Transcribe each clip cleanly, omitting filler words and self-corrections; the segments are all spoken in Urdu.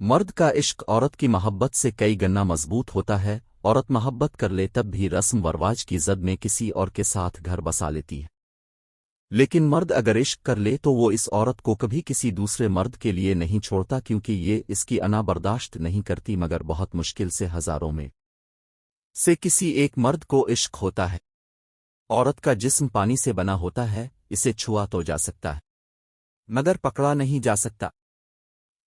مرد کا عشق عورت کی محبت سے کئی گنا مضبوط ہوتا ہے۔ عورت محبت کر لے تب بھی رسم ورواج کی زد میں کسی اور کے ساتھ گھر بسا لیتی ہے، لیکن مرد اگر عشق کر لے تو وہ اس عورت کو کبھی کسی دوسرے مرد کے لیے نہیں چھوڑتا، کیونکہ یہ اس کی انا برداشت نہیں کرتی، مگر بہت مشکل سے ہزاروں میں سے کسی ایک مرد کو عشق ہوتا ہے۔ عورت کا جسم پانی سے بنا ہوتا ہے، اسے چھوا تو جا سکتا ہے مگر پکڑا نہیں جا سکتا،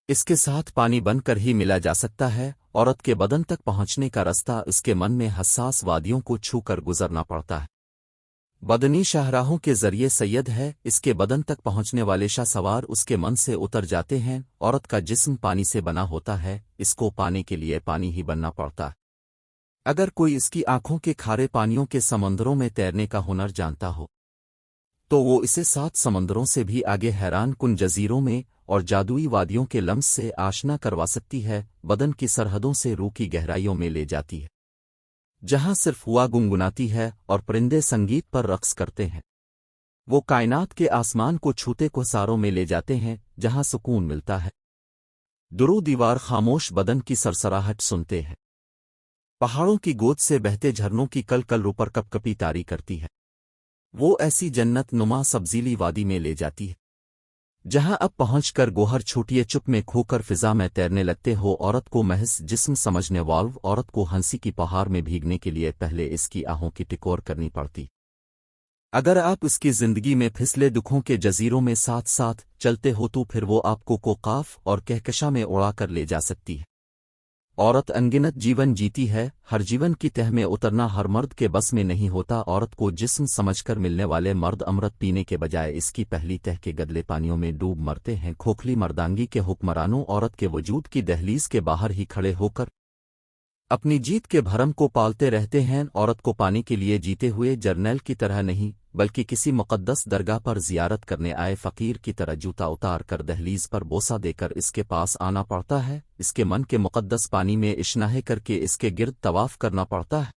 اس کے ساتھ پانی بن کر ہی ملا جا سکتا ہے۔ عورت کے بدن تک پہنچنے کا رستہ اس کے من میں حساس وادیوں کو چھو کر گزرنا پڑتا ہے۔ بدنی شاہراہوں کے ذریعے سید ہے، اس کے بدن تک پہنچنے والے شاہ سوار اس کے من سے اتر جاتے ہیں۔ عورت کا جسم پانی سے بنا ہوتا ہے، اس کو پانے کے لیے پانی ہی بننا پڑتا ہے۔ اگر کوئی اس کی آنکھوں کے کھارے پانیوں کے سمندروں میں تیرنے کا ہنر جانتا ہو تو وہ اسے 7 سمندروں سے بھی آگے حیران کن جزیروں میں اور جادوئی وادیوں کے لمس سے آشنا کروا سکتی ہے، بدن کی سرحدوں سے روح کی گہرائیوں میں لے جاتی ہے، جہاں صرف ہوا گنگناتی ہے اور پرندے سنگیت پر رقص کرتے ہیں۔ وہ کائنات کے آسمان کو چھوتے کو ساروں میں لے جاتے ہیں، جہاں سکون ملتا ہے۔ درو دیوار خاموش بدن کی سرسراہٹ سنتے ہیں، پہاڑوں کی گود سے بہتے جھرنوں کی کل کل روپر کپ کپی تاری کرتی ہے۔ وہ ایسی جنت نما سبزیلی وادی میں لے جاتی ہے جہاں اب پہنچ کر گوہر چھوٹیے چپ میں کھو کر فضا میں تیرنے لگتے ہو۔ عورت کو محض جسم سمجھنے والو عورت کو ہنسی کی پہاڑ میں بھیگنے کے لیے پہلے اس کی آہوں کی ٹکور کرنی پڑتی۔ اگر آپ اس کی زندگی میں پھسلے دکھوں کے جزیروں میں ساتھ ساتھ چلتے ہو تو پھر وہ آپ کو کوقاف اور کہکشاں میں اڑا کر لے جا سکتی ہے۔ عورت انگنت جیون جیتی ہے، ہر جیون کی تہ میں اترنا ہر مرد کے بس میں نہیں ہوتا۔ عورت کو جسم سمجھ کر ملنے والے مرد امرت پینے کے بجائے اس کی پہلی تہ کے گدلے پانیوں میں ڈوب مرتے ہیں۔ کھوکھلی مردانگی کے حکمرانوں عورت کے وجود کی دہلیز کے باہر ہی کھڑے ہو کر اپنی جیت کے بھرم کو پالتے رہتے ہیں۔ عورت کو پانے کے لیے جیتے ہوئے جرنیل کی طرح نہیں بلکہ کسی مقدس درگاہ پر زیارت کرنے آئے فقیر کی طرح جوتا اتار کر دہلیز پر بوسہ دے کر اس کے پاس آنا پڑتا ہے، اس کے من کے مقدس پانی میں اشناہے کر کے اس کے گرد طواف کرنا پڑتا ہے۔